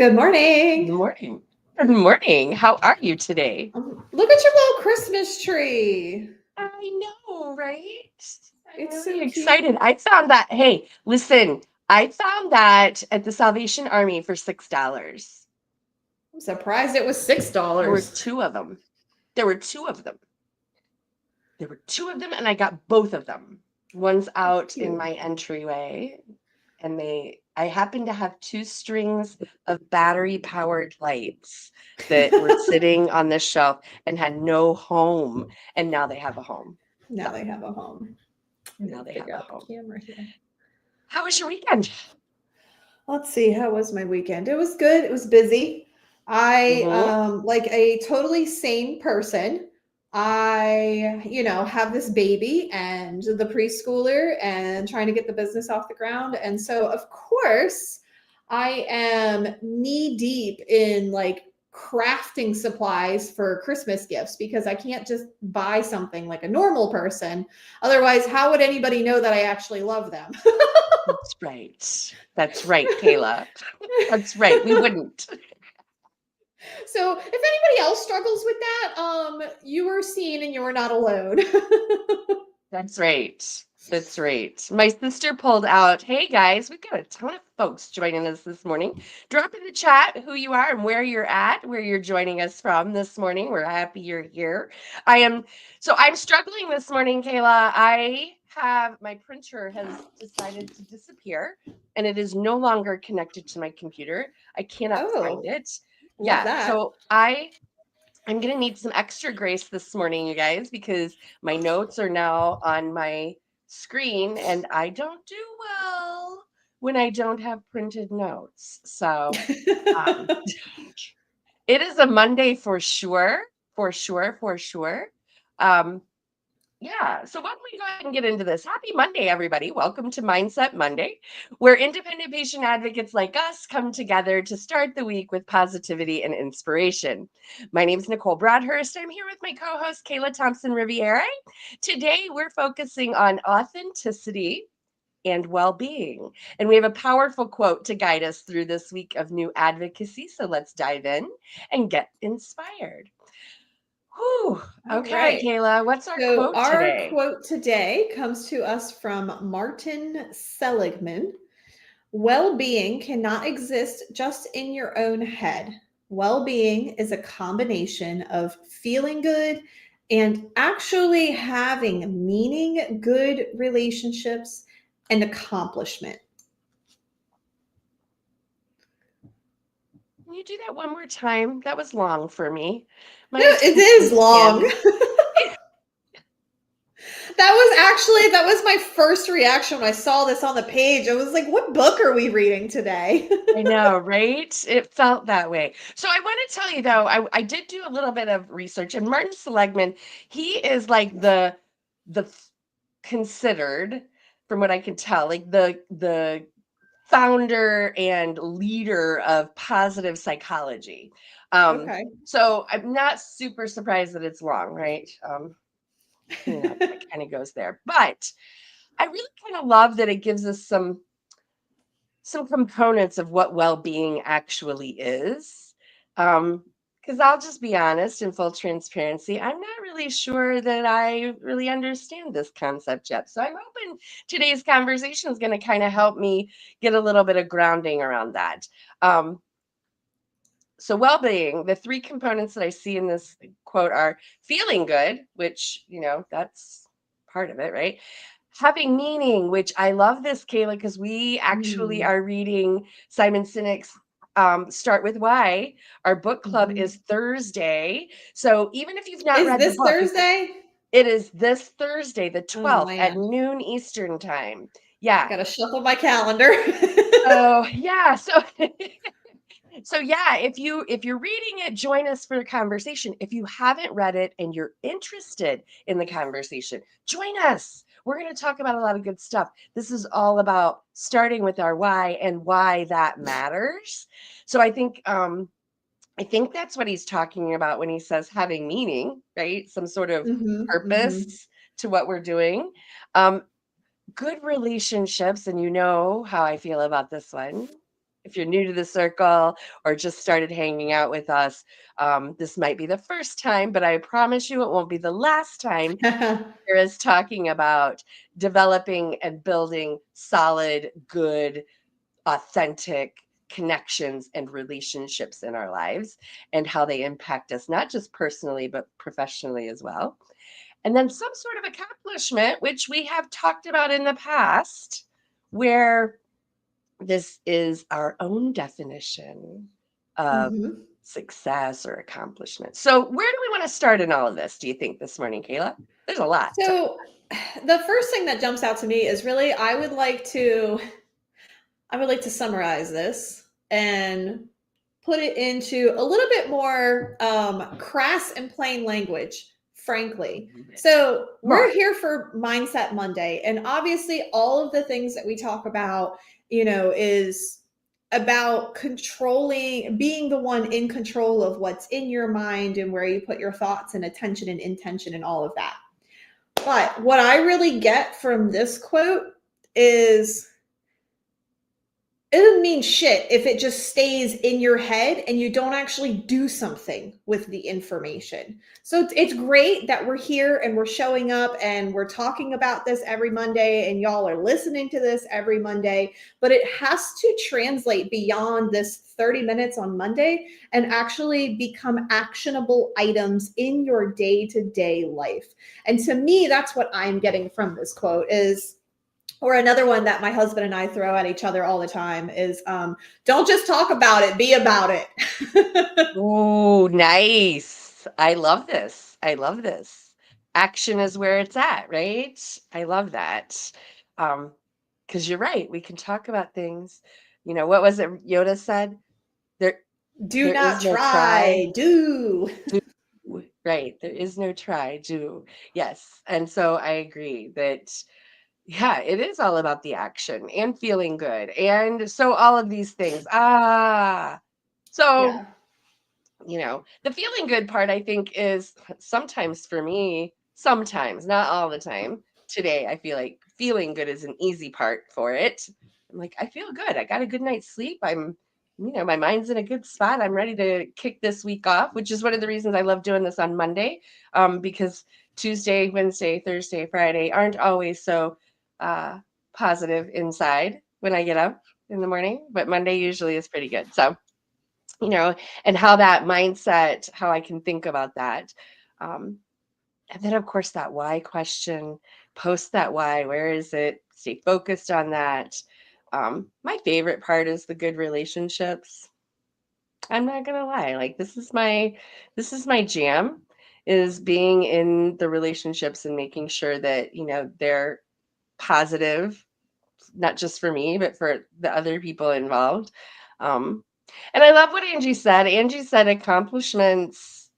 Good Good morning. morning. Good morning. How are you today? Look at your little Christmas tree. I know, right? I'm It's really so cute. excited. I found that. Hey, listen, I found that at the Salvation Army for $6. I'm surprised it was six There were dollars. two of them. There were two of them. There were two of them, and I got both of them. One's That's out in cute. my entryway, and I happen to have two strings of battery powered lights that were sitting on this shelf and had no home, and now they have a home. Now So they have a home. I now need to they have figure a out the home. camera here. How was your weekend? Let's see. How was my weekend? It was good. It was busy. I Mm-hmm. like a totally sane person. I have this baby and the preschooler and trying to get the business off the ground. And so, of course, I am knee deep in like crafting supplies for Christmas gifts because I can't just buy something like a normal person. Otherwise, how would anybody know that I actually love them? That's right. That's right, Kayla. That's right. We wouldn't. So if anybody else struggles with that, you are seen and you are not alone. That's right. That's right. My sister pulled out, hey guys, we've got a ton of folks joining us this morning. Drop in the chat who you are and where you're at, where you're joining us from this morning. We're happy you're here. I'm struggling this morning, Kayla. I have my printer has decided to disappear and it is no longer connected to my computer. I cannot find Oh, it. love Yeah, that. I'm going to need some extra grace this morning, you guys, because my notes are now on my screen and I don't do well when I don't have printed notes. So, um, it is a Monday for sure, for sure, for sure. Um, yeah. So why don't we go ahead and get into this? Happy Monday, everybody. Welcome to Mindset Monday, where independent patient advocates like us come together to start the week with positivity and inspiration. My name is Nicole Broadhurst. I'm here with my co-host, Kayla Thompson Riviere. Today, we're focusing on authenticity and well-being. And we have a powerful quote to guide us through this week of new advocacy. So let's dive in and get inspired. Whew. All Okay, right. Kayla, what's our So quote our today? quote today comes to us from Martin Seligman. Well-being cannot exist just in your own head. Well-being is a combination of feeling good and actually having meaning, good relationships, and accomplishment. Can you do that one more time? That was long for me. My It is attention long. span. That was my first reaction when I saw this on the page. I was like, what book are we reading today? I know, right? It felt that way. So I want to tell you though, I did do a little bit of research, and Martin Seligman, he is like the considered, from what I can tell, like the founder and leader of positive psychology. Um, Okay. so I'm not super surprised that it's long, right? That kind of goes there. But I really kind of love that it gives us some components of what well-being actually is. Because I'll just be honest, in full transparency, I'm not really sure that I really understand this concept yet. So I'm hoping today's conversation is going to kind of help me get a little bit of grounding around that. Um, so well-being, the three components that I see in this quote are feeling good, which, that's part of it, right? Having meaning, which I love this, Kayla, because we actually Mm. are reading Simon Sinek's Start With Why. Our book club Mhm. is Thursday. So even if you've not Is read the this book, Thursday? it is this Thursday, the Oh 12th at man, noon Eastern time. Yeah. gotta shuffle my calendar. So yeah. So yeah, if you're reading it, join us for the conversation. If you haven't read it and you're interested in the conversation, join us. We're going to talk about a lot of good stuff. This is all about starting with our why and why that matters. So I think that's what he's talking about when he says having meaning, right? Some sort of Mhm, mhm. purpose to what we're doing. Um, Good relationships, and you know how I feel about this one. if you're new to the circle or just started hanging out with us, this might be the first time, but I promise you it won't be the last time hear us talking about developing and building solid, good, authentic connections and relationships in our lives and how they impact us, not just personally, but professionally as well. And then some sort of accomplishment, which we have talked about in the past, where this is our own definition of Mhm. success or accomplishment. So, where do we want to start in all of this, do you think, this morning, Kayla? There's a lot. So the first thing that jumps out to me is really I would like to summarize this and put it into a little bit more crass and plain language, frankly. So, Come on. we're here for Mindset Monday. And obviously, all of the things that we talk about, is about controlling, being the one in control of what's in your mind and where you put your thoughts and attention and intention and all of that. But what I really get from this quote is it doesn't mean shit if it just stays in your head and you don't actually do something with the information. So it's great that we're here and we're showing up and we're talking about this every Monday and y'all are listening to this every Monday, but it has to translate beyond this 30 minutes on Monday and actually become actionable items in your day-to-day life. And to me, that's what I'm getting from this quote is, or another one that my husband and I throw at each other all the time is don't just talk about it, be about it. Ooh, nice. I love this. I love this. Action is where it's at, right? I love that. Because you're right. We can talk about things. What was it Yoda said? There Do there not is no try, try, do. do. Right. There is no try, do. Yes. And so I agree that yeah, it is all about the action and feeling good. And so all of these things. So Yeah. The feeling good part, I think, is sometimes for me, sometimes, not all the time. Today, I feel like feeling good is an easy part for it. I'm like, I feel good. I got a good night's sleep. My mind's in a good spot. I'm ready to kick this week off, which is one of the reasons I love doing this on Monday, because Tuesday, Wednesday, Thursday, Friday aren't always so uh, positive inside when I get up in the morning, but Monday usually is pretty good. So, you know, and how that mindset, how I can think about that. Um, and then, of course, that why question, post that why, where is it? Stay focused on that. My favorite part is the good relationships. I'm not gonna lie, like this is my jam is being in the relationships and making sure that, they're positive, not just for me, but for the other people involved. Um, and I love what Angie said. Angie said accomplishments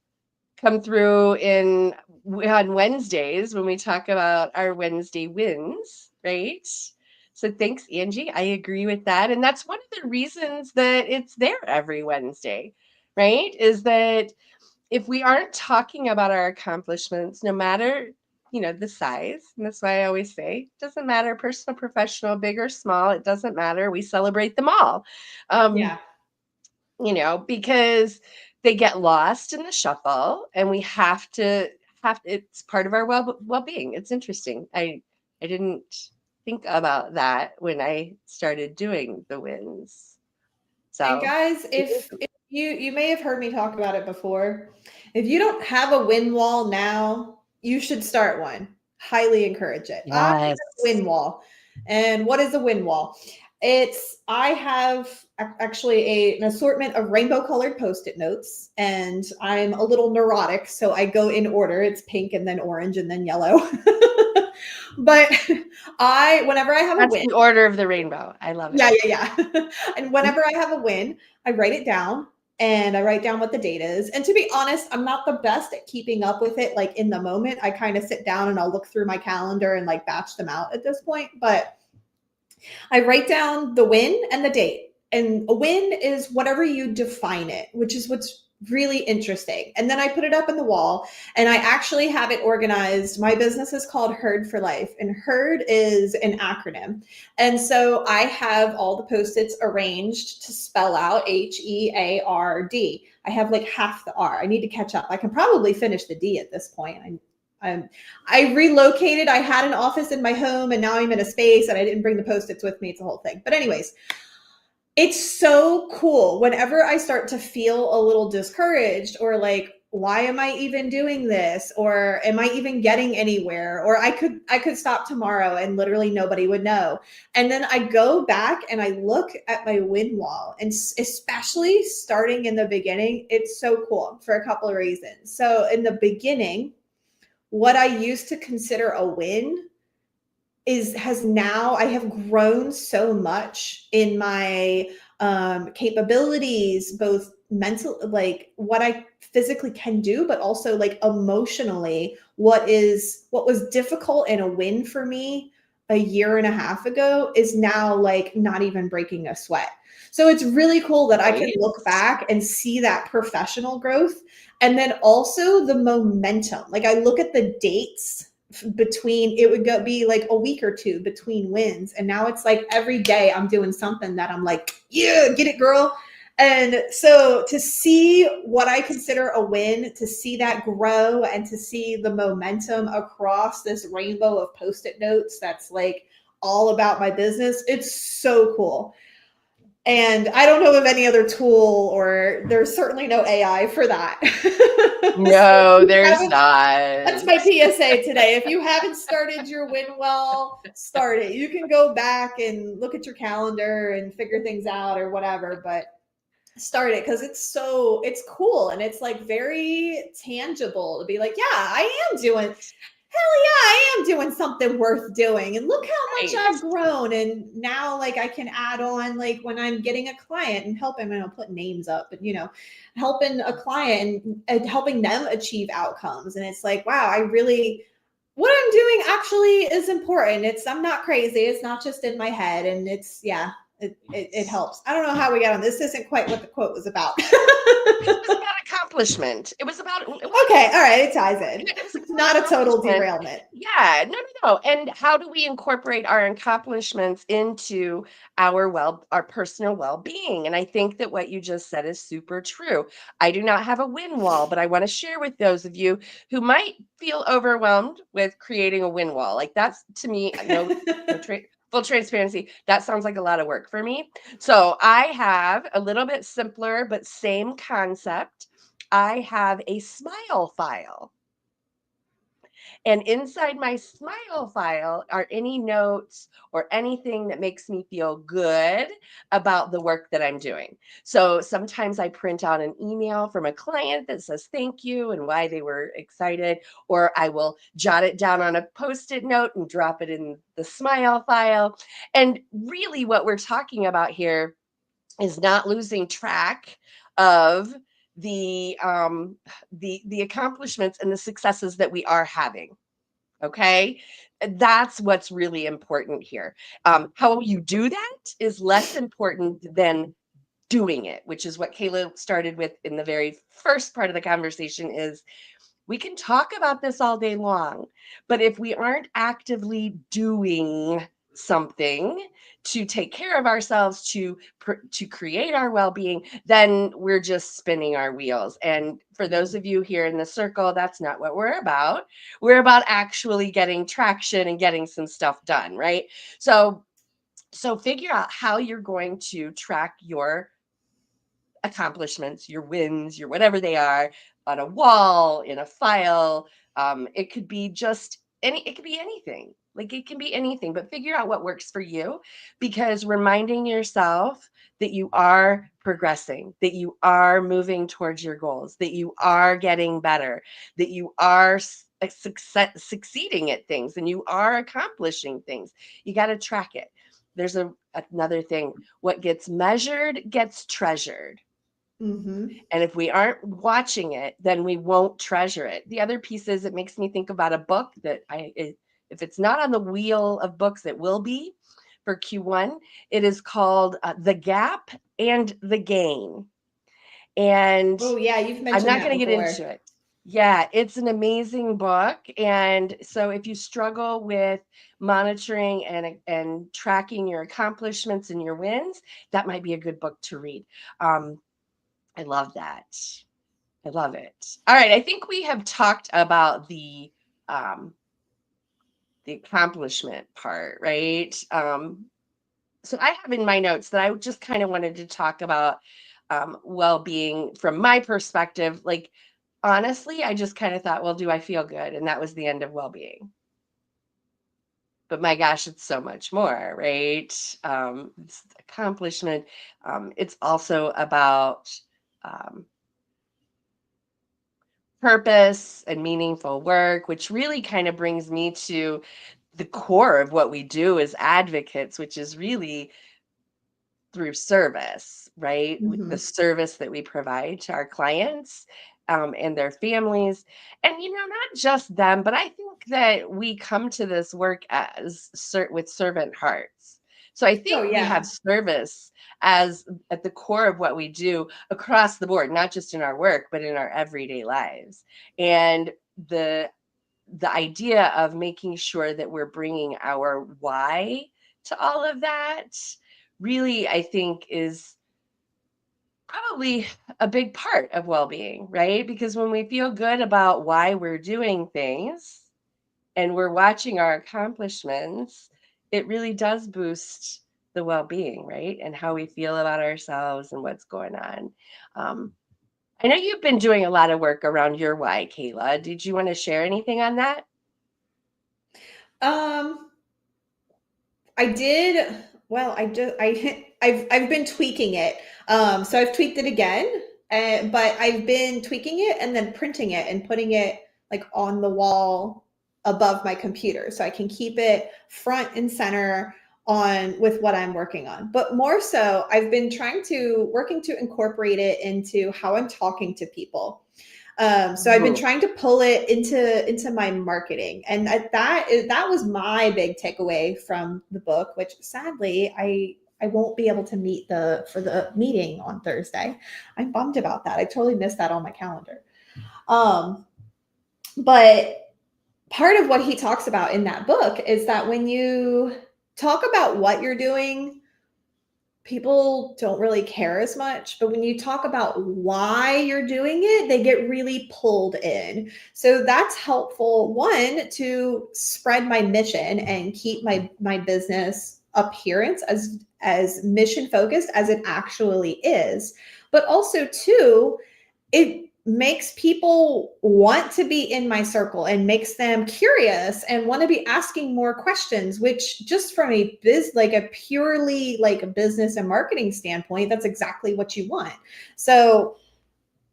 come through on Wednesdays when we talk about our Wednesday wins, right? So thanks, Angie. I agree with that. And that's one of the reasons that it's there every Wednesday, right? Is that if we aren't talking about our accomplishments, no matter the size, and that's why I always say it doesn't matter, personal, professional, big or small, it doesn't matter, we celebrate them all. um Yeah. because they get lost in the shuffle and we have it's part of our well-being. It's interesting. I didn't think about that when I started doing the wins, And so guys, if you may have heard me talk about it before, if you don't have a win wall now, you should start one. Highly encourage it. I have a yes. win wall. And what is a win wall? I have actually an assortment of rainbow colored post-it notes, and I'm a little neurotic, so I go in order. It's pink and then orange and then yellow. But whenever I have a That's win, the order of the rainbow. I love it. yeah. And whenever I have a win, I write it down and I write down what the date is. And to be honest, I'm not the best at keeping up with it like in the moment. I kind of sit down and I'll look through my calendar and like batch them out at this point. But I write down the win and the date. And a win is whatever you define it, which is what's really interesting. And then I put it up in the wall, and I actually have it organized. My business is called Herd for Life, and Herd is an acronym. And so I have all the Post-its arranged to spell out HEARD. I have like half the R. I need to catch up. I can probably finish the D at this point. I relocated. I had an office in my home, and now I'm in a space, and I didn't bring the Post-its with me. It's a whole thing. But anyways, it's so cool whenever I start to feel a little discouraged, or like, why am I even doing this? Or am I even getting anywhere? Or I could stop tomorrow and literally nobody would know. And then I go back and I look at my win wall, and especially starting in the beginning, it's so cool for a couple of reasons. So in the beginning, what I used to consider a win has now, I have grown so much in my capabilities, both mental, like what I physically can do, but also like emotionally, what was difficult and a win for me a year and a half ago is now like not even breaking a sweat. So it's really cool that I can Right? look back and see that professional growth. And then also the momentum. Like I look at the dates between, it would be like a week or two between wins, and now it's like every day I'm doing something that I'm like, yeah, get it, girl. And so to see what I consider a win, to see that grow, and to see the momentum across this rainbow of Post-it notes that's like all about my business, it's so cool. And I don't know of any other tool, or there's certainly no AI for that. So if No, you there's haven't, that's not. my PSA today. If you haven't started your win well, start it. You can go back and look at your calendar and figure things out or whatever, but start it, because it's cool, and it's like very tangible to be like, yeah, I am doing, hell yeah, I am doing something worth doing. And look how much Right. I've grown. And now like I can add on, like when I'm getting a client and helping, I don't put names up, but helping a client and helping them achieve outcomes. And it's like, wow, what I'm doing actually is important. I'm not crazy. It's not just in my head. And it's, yeah, it helps. I don't know how we got on this. Isn't quite what the quote was about. It was about accomplishment. It was about Okay. All right. It ties in. it was It's about not a total accomplishment. derailment. Yeah, no, no, no. And how do we incorporate our accomplishments into our personal well-being? And I think that what you just said is super true. I do not have a win wall, but I want to share with those of you who might feel overwhelmed with creating a win wall. Like that's to me, full transparency, that sounds like a lot of work for me. So I have a little bit simpler, but same concept. I have a smile file. And inside my smile file are any notes or anything that makes me feel good about the work that I'm doing. So sometimes I print out an email from a client that says thank you and why they were excited, or I will jot it down on a post it note and drop it in the smile file. And really, what we're talking about here is not losing track of the accomplishments and the successes that we are having. Okay. That's what's really important here. How you do that is less important than doing it, which is what Kayla started with in the very first part of the conversation is we can talk about this all day long, but if we aren't actively doing something to take care of ourselves, to create our well-being, then we're just spinning our wheels. And for those of you here in the circle, that's not what we're about. We're about actually getting traction and getting some stuff done, right? So figure out how you're going to track your accomplishments, your wins, your whatever they are, on a wall, in a file. It could be just it could be anything. Like it can be anything, but figure out what works for you, because reminding yourself that you are progressing, that you are moving towards your goals, that you are getting better, that you are succeeding at things and you are accomplishing things. You got to track it. There's another thing. What gets measured gets treasured. Mm-hmm. And if we aren't watching it, then we won't treasure it. The other piece is it makes me think about a book that if it's not on the wheel of books, it will be for Q1. It is called The Gap and the Gain. And Oh yeah, you've I'm mentioned not that going to get before. into it. Yeah, it's an amazing book. And so if you struggle with monitoring and tracking your accomplishments and your wins, that might be a good book to read. I love that. I love it. All right, I think we have talked about the accomplishment part, right? So I have in my notes that I just kind of wanted to talk about well-being from my perspective. Like, honestly, I just kind of thought, well, do I feel good? And that was the end of well-being. But my gosh, it's so much more, right? It's accomplishment. It's also about um, purpose and meaningful work, which really kind of brings me to the core of what we do as advocates, which is really through service, right? The Hmm. service that we provide to our clients and their families. And, not just them, but I think that we come to this work with servant hearts. So I Oh think we have yeah. service as at the core of what we do across the board, not just in our work, but in our everyday lives. And the the idea of making sure that we're bringing our why to all of that really, I think, is probably a big part of well-being, right? Because when we feel good about why we're doing things and we're watching our accomplishments, it really does boost the well-being, right? And how we feel about ourselves and what's going on. um, I know you've been doing a lot of work around your why, Kayla. Did you want to share anything on that? Um, I did. Well, I've been tweaking it. So I've tweaked it again, but I've been tweaking it and then printing it and putting it like on the wall above my computer, so I can keep it front and center on with what I'm working on. But more so, I've been working to incorporate it into how I'm talking to people. So I've been Mhm. trying to pull it into my marketing, and that was my big takeaway from the book. Which sadly, I won't be able to meet for the meeting on Thursday. I'm bummed about that. I totally missed that on my calendar. Um, but part of what he talks about in that book is that when you talk about what you're doing, people don't really care as much, but when you talk about why you're doing it, they get really pulled in. So that's helpful, one, to spread my mission and keep my business appearance as mission focused as it actually is, but also two, it makes people want to be in my circle and makes them curious and want to be asking more questions, which just from a purely like a business and marketing standpoint, that's exactly what you want. So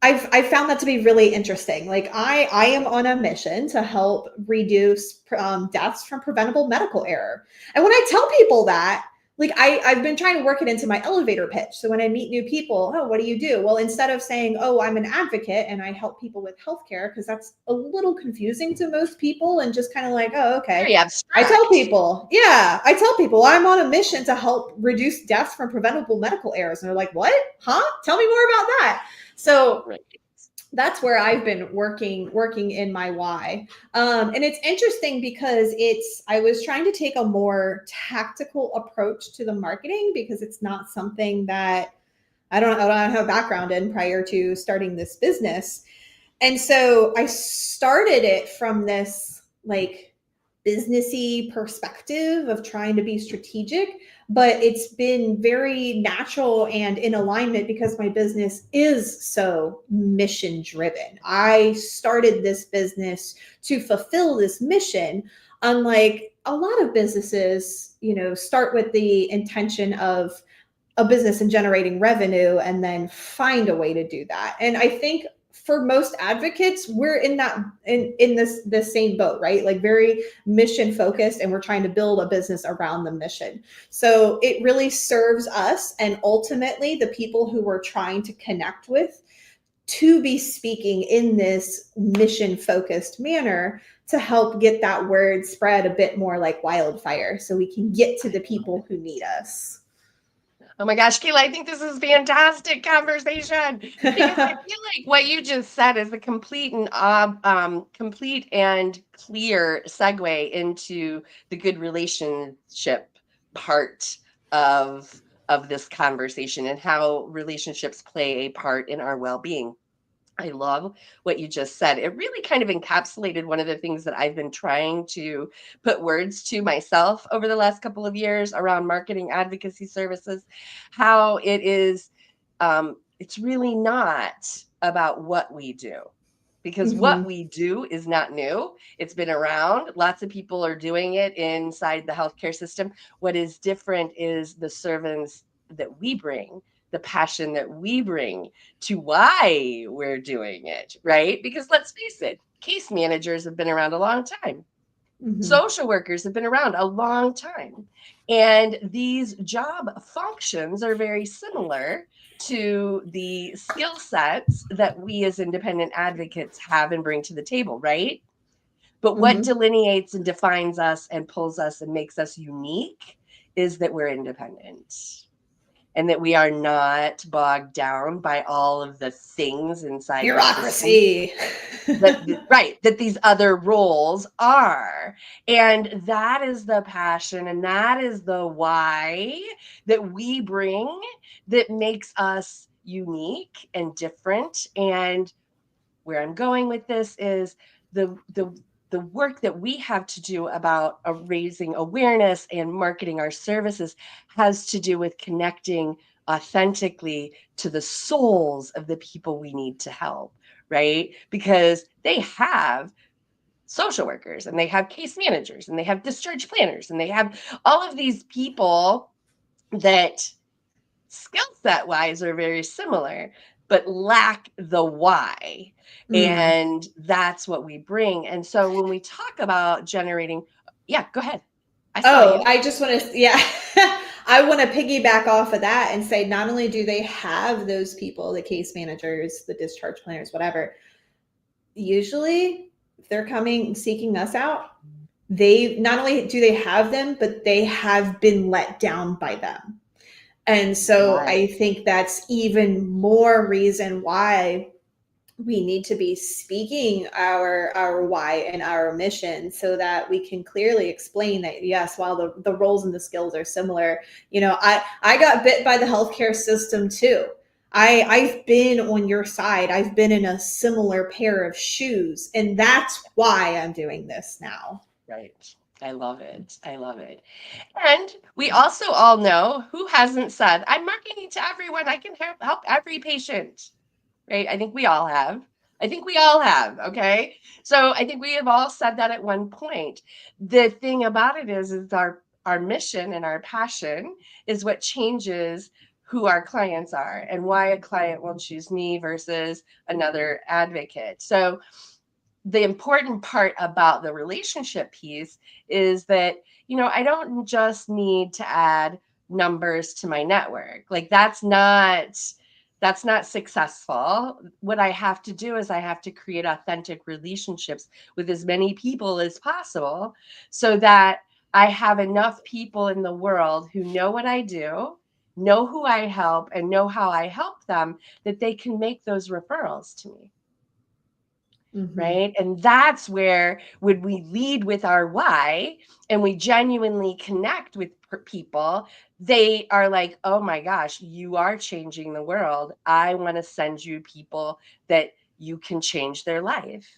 I've found that to be really interesting. Like I am on a mission to help reduce deaths from preventable medical error. And when I tell people that, like I've been trying to work it into my elevator pitch. So when I meet new people, oh, what do you do? Well, instead of saying, oh, I'm an advocate and I help people with healthcare, because that's a little confusing to most people and just kind of like, oh, okay. Very abstract. I tell people I'm on a mission to help reduce deaths from preventable medical errors. And they're like, what? Huh? Tell me more about that. So Right. that's where I've been working in my why. And it's interesting because I was trying to take a more tactical approach to the marketing because it's not something that I don't have a background in prior to starting this business. And so I started it from this like businessy perspective of trying to be strategic, but it's been very natural and in alignment because my business is so mission driven. I started this business to fulfill this mission, unlike a lot of businesses, start with the intention of a business and generating revenue and then find a way to do that. And I think for most advocates, we're in this same boat, right? Like very mission focused, and we're trying to build a business around the mission. So it really serves us and ultimately the people who we're trying to connect with to be speaking in this mission focused manner to help get that word spread a bit more like wildfire so we can get to the people who need us. Oh my gosh, Kayla, I think this is fantastic conversation because I feel like what you just said is a complete and clear segue into the good relationship part of this conversation and how relationships play a part in our well-being. I love what you just said. It really kind of encapsulated one of the things that I've been trying to put words to myself over the last couple of years around marketing advocacy services. How it is, it's really not about what we do. Because what Hmm. we do is not new. It's been around. Lots of people are doing it inside the healthcare system. What is different is the servants that we bring, the passion that we bring to why we're doing it, right? Because let's face it, case managers have been around a long time. Hmm. Social workers have been around a long time. And these job functions are very similar to the skill sets that we as independent advocates have and bring to the table, right? But what Hmm. delineates and defines us and pulls us and makes us unique is that we're independent and that we are not bogged down by all of the things inside the system Bureaucracy. right, that these other roles are. And that is the passion and that is the why that we bring that makes us unique and different. And where I'm going with this is the work that we have to do about raising awareness and marketing our services has to do with connecting authentically to the souls of the people we need to help, right? Because they have social workers and they have case managers and they have discharge planners and they have all of these people that skill set wise are very similar, but lack the why. Mm. And that's what we bring. And so when we talk about generating, yeah, go ahead. I saw Oh, you. I just want to, yeah. I want to piggyback off of that and say not only do they have those people, the case managers, the discharge planners, whatever, usually if they're coming seeking us out, they not only do they have them, but they have been let down by them. And so I Right. think that's even more reason why we need to be speaking our why and our mission so that we can clearly explain that yes, while the roles and the skills are similar, I got bit by the healthcare system too. I've been on your side. I've been in a similar pair of shoes, and that's why I'm doing this now. Right. I love it. I love it. And we also all know who hasn't said, I'm marketing to everyone. I can help every patient. Right? I think we all have. I think we all have. Okay. So I think we have all said that at one point. The thing about it is our mission and our passion is what changes who our clients are and why a client will choose me versus another advocate. So the important part about the relationship piece is that, I don't just need to add numbers to my network. Like that's not successful. What I have to do is I have to create authentic relationships with as many people as possible so that I have enough people in the world who know what I do, know who I help, and know how I help them that they can make those referrals to me. Mm-hmm. Right. And that's where, when we lead with our why and we genuinely connect with people, they are like, oh my gosh, you are changing the world. I want to send you people that you can change their life.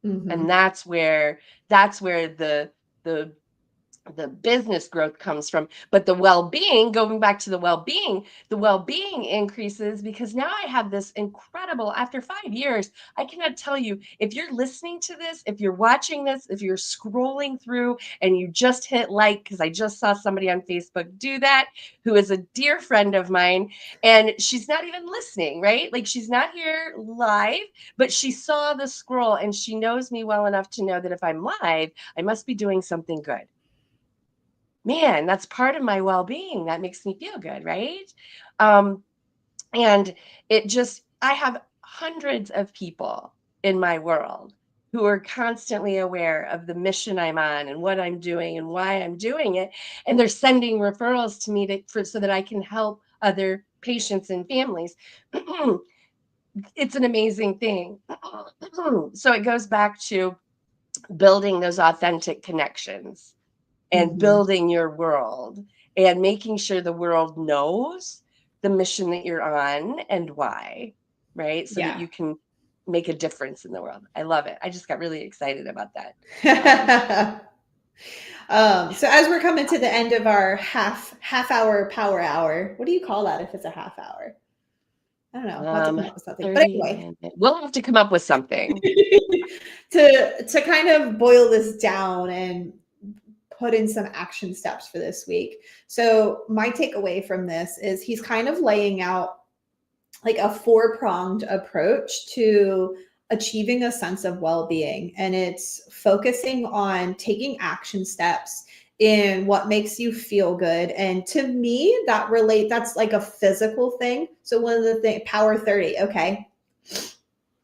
And Mm-hmm. that's where the business growth comes from. But the well-being, going back to the well-being increases because now I have this incredible, after 5 years, I cannot tell you, if you're listening to this, if you're watching this, if you're scrolling through and you just hit like, because I just saw somebody on Facebook do that, who is a dear friend of mine, and she's not even listening, right? Like, she's not here live, but she saw the scroll and she knows me well enough to know that if I'm live, I must be doing something good. Man, that's part of my well-being. That makes me feel good, right? Um, and I have hundreds of people in my world who are constantly aware of the mission I'm on and what I'm doing and why I'm doing it. And they're sending referrals to me so that I can help other patients and families. It's an amazing thing. So it goes back to building those authentic connections and Mhm. building your world and making sure the world knows the mission that you're on and why, right? So that Yeah. you can make a difference in the world. I love it. I just got really excited about that. Um, So as we're coming to the end of our half hour power hour, what do you call that if it's a half hour? I don't know. We'll have to um, come up with something. But 30 anyway, minutes. We'll have to come up with something. to kind of boil this down and put in some action steps for this week. So my takeaway from this is he's kind of laying out like a four-pronged approach to achieving a sense of well-being, and it's focusing on taking action steps in what makes you feel good. And to me that's like a physical thing. So one of the things, power 30, okay,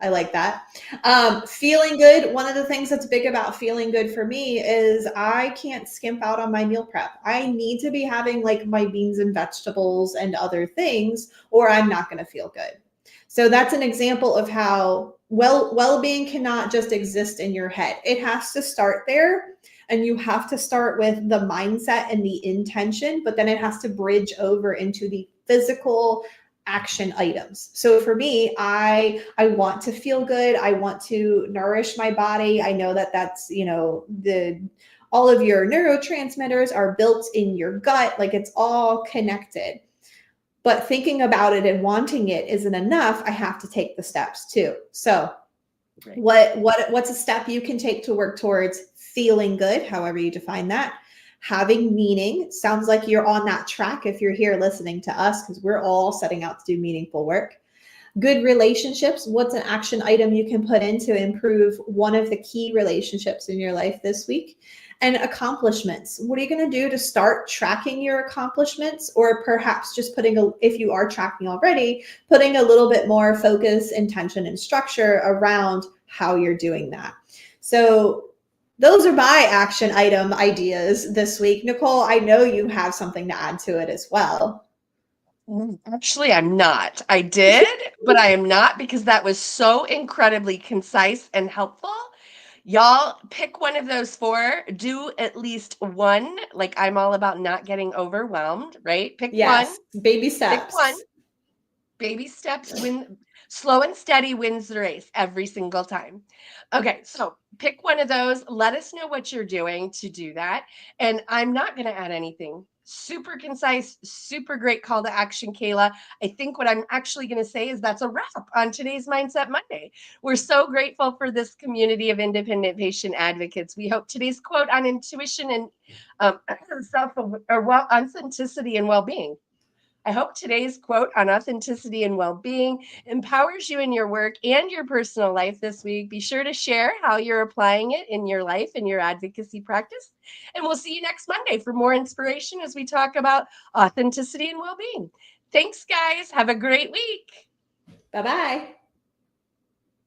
I like that. Feeling good. One of the things that's big about feeling good for me is I can't skimp out on my meal prep. I need to be having like my beans and vegetables and other things, or I'm not going to feel good. So that's an example of how well-being cannot just exist in your head. It has to start there, and you have to start with the mindset and the intention, but then it has to bridge over into the physical action items. So for me, I want to feel good. I want to nourish my body. I know that that's, the all of your neurotransmitters are built in your gut, like it's all connected. But thinking about it and wanting it isn't enough. I have to take the steps too. So Right. what's a step you can take to work towards feeling good, however you define that? Having meaning. Sounds like you're on that track if you're here listening to us, because we're all setting out to do meaningful work. Good relationships. What's an action item you can put in to improve one of the key relationships in your life this week? And accomplishments. What are you going to do to start tracking your accomplishments? Or perhaps just if you are tracking already, putting a little bit more focus, intention, and structure around how you're doing that. So those are my action item ideas this week. Nicole, I know you have something to add to it as well. Actually, I'm not. I did, but I am not because that was so incredibly concise and helpful. Y'all pick one of those four, do at least one. Like I'm all about not getting overwhelmed, right? Yes, baby Pick one. steps. Baby steps win. Slow and steady wins the race every single time. Okay, so pick one of those. Let us know what you're doing to do that. And I'm not going to add anything. Super concise, super great call to action, Kayla. I think what I'm actually going to say is that's a wrap on today's Mindset Monday. We're so grateful for this community of independent patient advocates. We hope today's quote on intuition and self or authenticity and well-being. I hope today's quote on authenticity and well being empowers you in your work and your personal life this week. Be sure to share how you're applying it in your life and your advocacy practice. And we'll see you next Monday for more inspiration as we talk about authenticity and well being. Thanks, guys. Have a great week. Bye bye.